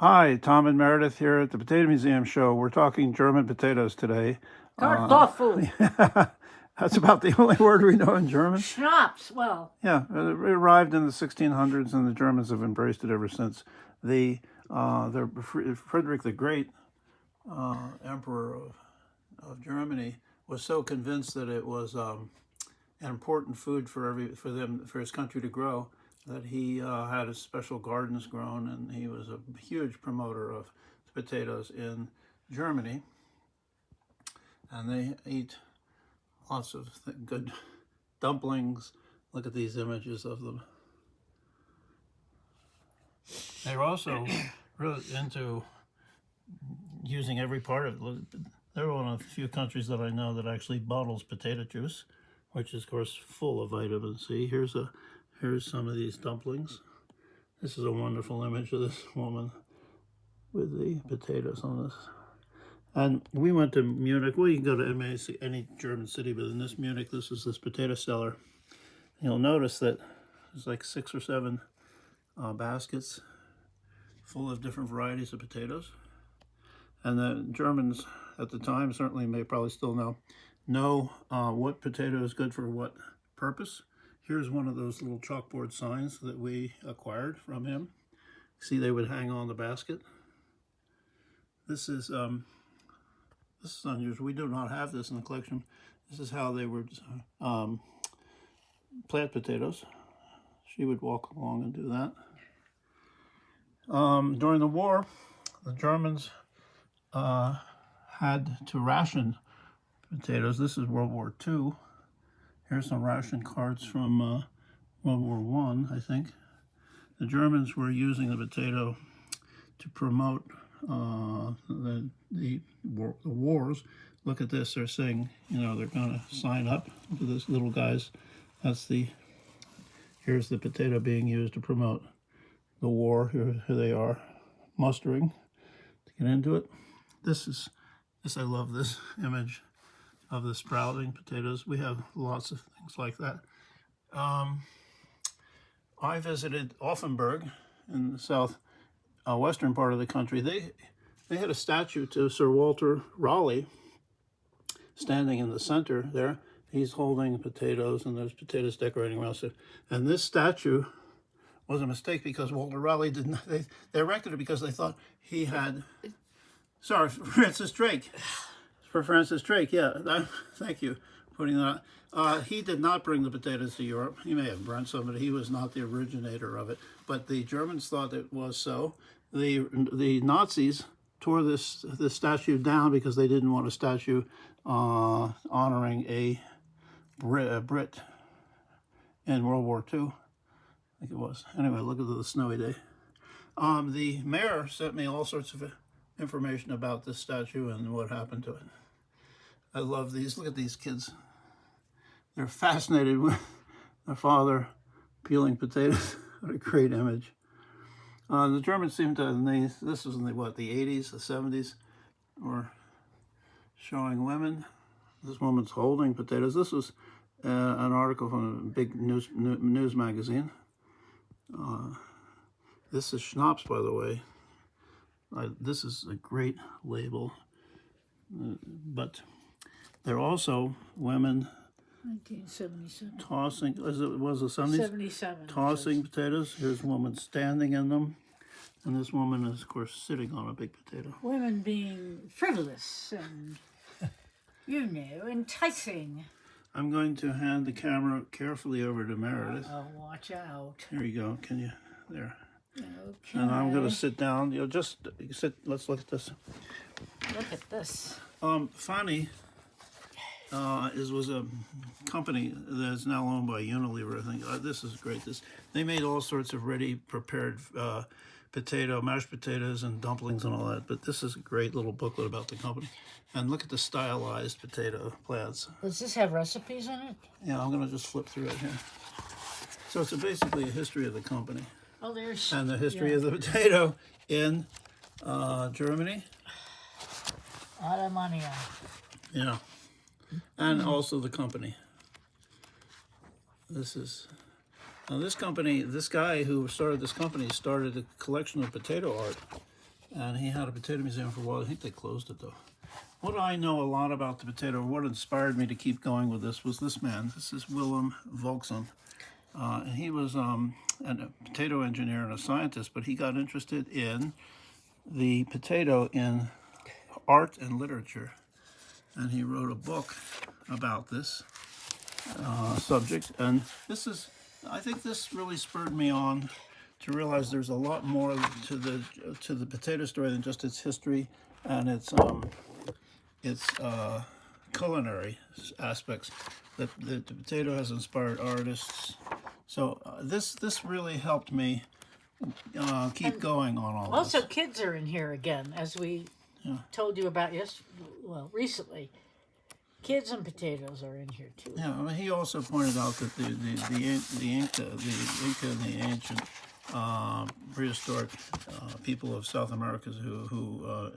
Hi, Tom and Meredith here at the Potato Museum show. We're talking German potatoes today. Kartoffel. That's about the only word we know in German. Schnapps. Well, Yeah, it arrived in the 1600s, and the Germans have embraced it ever since. Frederick the Great, Emperor of Germany, was so convinced that it was an important food for his country to grow, that he had his special gardens grown, and he was a huge promoter of potatoes in Germany. And they eat lots of good dumplings. Look at these images of them. They're also really into using every part of it. They're one of the few countries that I know that actually bottles potato juice, which is of course full of vitamin C. Here's some of these dumplings. This is a wonderful image of this woman with the potatoes on this. And we went to Munich. Well, you can go to any German city, but in this Munich, this is this potato cellar. You'll notice that there's like 6 or 7 baskets full of different varieties of potatoes. And the Germans at the time, certainly may probably still know what potato is good for what purpose. Here's one of those little chalkboard signs that we acquired from him. See, they would hang on the basket. This is unusual. We do not have this in the collection. This is how they would plant potatoes. She would walk along and do that. During the war, the Germans had to ration potatoes. This is World War II. Here's some ration cards from World War I think. The Germans were using the potato to promote the wars. Look at this. They're saying, they're going to sign up to this little guys. Here's the potato being used to promote the war. Here they are mustering to get into it. I love this image of the sprouting potatoes. We have lots of things like that. I visited Offenburg in the southwestern part of the country. They had a statue to Sir Walter Raleigh standing in the center there. He's holding potatoes, and there's potatoes decorating around it. And this statue was a mistake because Walter Raleigh did not. They erected it because they thought he had. Sorry, Francis Drake. For Francis Drake, yeah. Thank you for putting that on. He did not bring the potatoes to Europe. He may have brought some, but he was not the originator of it. But the Germans thought it was so. The Nazis tore this statue down because they didn't want a statue honoring a Brit in World War II. I think it was. Anyway, look at the snowy day. The mayor sent me all sorts of information about this statue and what happened to it. I love these. Look at these kids. They're fascinated with their father peeling potatoes. What a great image. The Germans seemed to, this was in the 80s, the 70s, were showing women. This woman's holding potatoes. This was an article from a big news magazine. This is schnapps, by the way. This is a great label, but they're also women 1977. tossing, as it was the 70s? 77. Tossing potatoes. Here's a woman standing in them, and this woman is, of course, sitting on a big potato. Women being frivolous and, enticing. I'm going to hand the camera carefully over to Meredith. Oh, watch out. Here you go. Can you? There. Okay. And I'm going to sit down. Just sit. Let's look at this. Look at this. Fanny was a company that's now owned by Unilever, I think. This is great. They made all sorts of ready prepared mashed potatoes and dumplings and all that. But this is a great little booklet about the company. And look at the stylized potato plants. Does this have recipes in it? Yeah, I'm going to just flip through it here. So it's basically a history of the company. Oh, there's... And the history of the potato in Germany. Alemania. Yeah. And also the company. This guy who started this company started a collection of potato art and he had a potato museum for a while. I think they closed it though. What I know a lot about the potato, what inspired me to keep going with this was this man. This is Willem Volkson. And he was a potato engineer and a scientist, but he got interested in the potato in art and literature. And he wrote a book about this subject. And I think this really spurred me on to realize there's a lot more to the potato story than just its history and its culinary aspects. The potato has inspired artists. So this really helped me keep going on all Also, this. kids are in here again, as we told you about recently. Kids and potatoes are in here too. Yeah, I mean, he also pointed out that the Inca and the ancient prehistoric people of South America who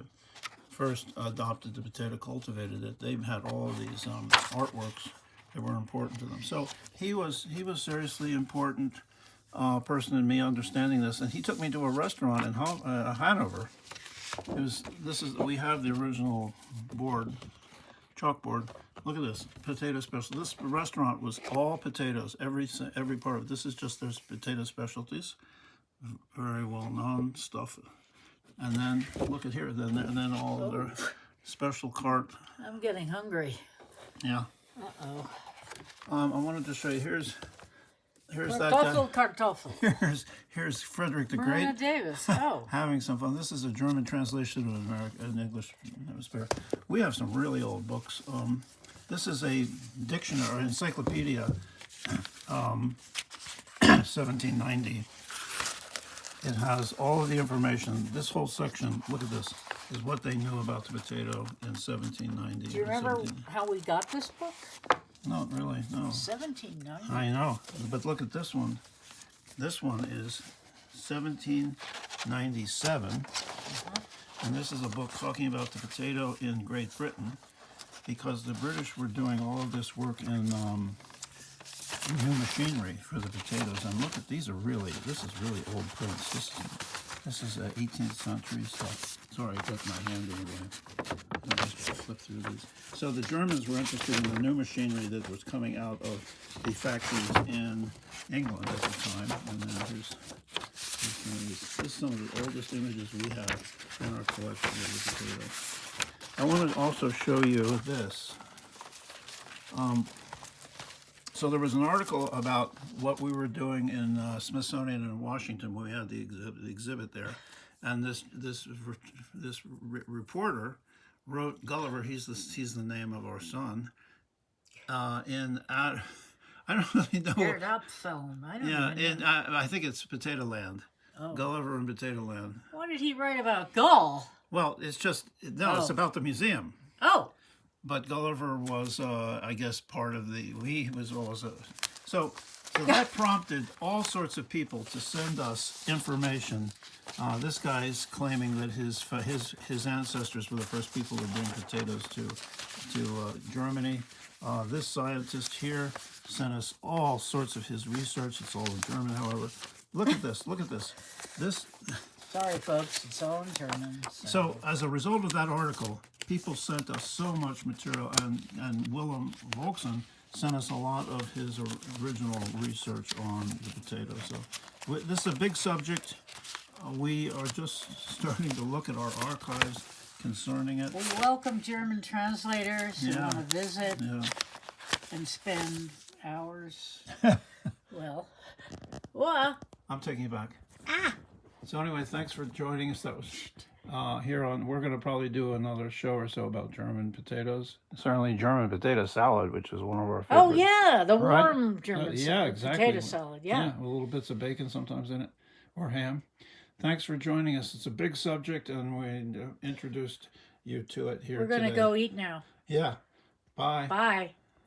first adopted the potato, cultivated it. They had all of these artworks that were important to them. So he was seriously important person in me understanding this, and he took me to a restaurant in Hanover. We have the original chalkboard. Look at this potato special. This restaurant was all potatoes. Every part of it. This is just their potato specialties. Very well known stuff. And then look at here. And then all of their special cart. I'm getting hungry. Yeah. Uh-oh. I wanted to show you. Here's that guy. Kartoffel. Here's Frederick the Marina Great. Davis. Oh. Having some fun. This is a German translation of an English hemisphere. We have some really old books. This is a dictionary or encyclopedia, 1790. It has all of the information. This whole section, look at this, is what they knew about the potato in 1790. Do you remember how we got this book? Not really, no. 1790. I know, but look at this one. This one is 1797, and this is a book talking about the potato in Great Britain, because the British were doing all of this work in new machinery for the potatoes. And look at these this is really old prints. This is 18th century stuff. Sorry, I got my hand in the way. I'll just flip through these. So the Germans were interested in the new machinery that was coming out of the factories in England at the time. And then here's some of the oldest images we have in our collection of the potato. I want to also show you this. So there was an article about what we were doing in Smithsonian in Washington when we had the exhibit there, and this reporter wrote Gulliver. He's the name of our son. I don't really know. Kartoffel. I don't even know. I think it's Potato Land. Oh. Gulliver in Potato Land. What did he write about Gull? Well, it's about the museum. Oh. But Gulliver was, I guess, part of so that prompted all sorts of people to send us information. This guy's claiming that his ancestors were the first people to bring potatoes to Germany. This scientist here sent us all sorts of his research. It's all in German, however. Look at this. Look at this. Sorry, folks. It's all in German. So as a result of that article, people sent us so much material, and Willem Volkson sent us a lot of his original research on the potato. So this is a big subject. We are just starting to look at our archives concerning it. We welcome German translators who want to visit and spend hours. Well, I'm taking it back. So anyway, thanks for joining us. That was we're going to probably do another show or so about German potatoes. Certainly German potato salad, which is one of our favorites. Oh yeah, the warm German salad. Exactly. Potato salad, with little bits of bacon sometimes in it, or ham. Thanks for joining us. It's a big subject, and we introduced you to it here today. We're going to go eat now. Yeah. Bye. Bye.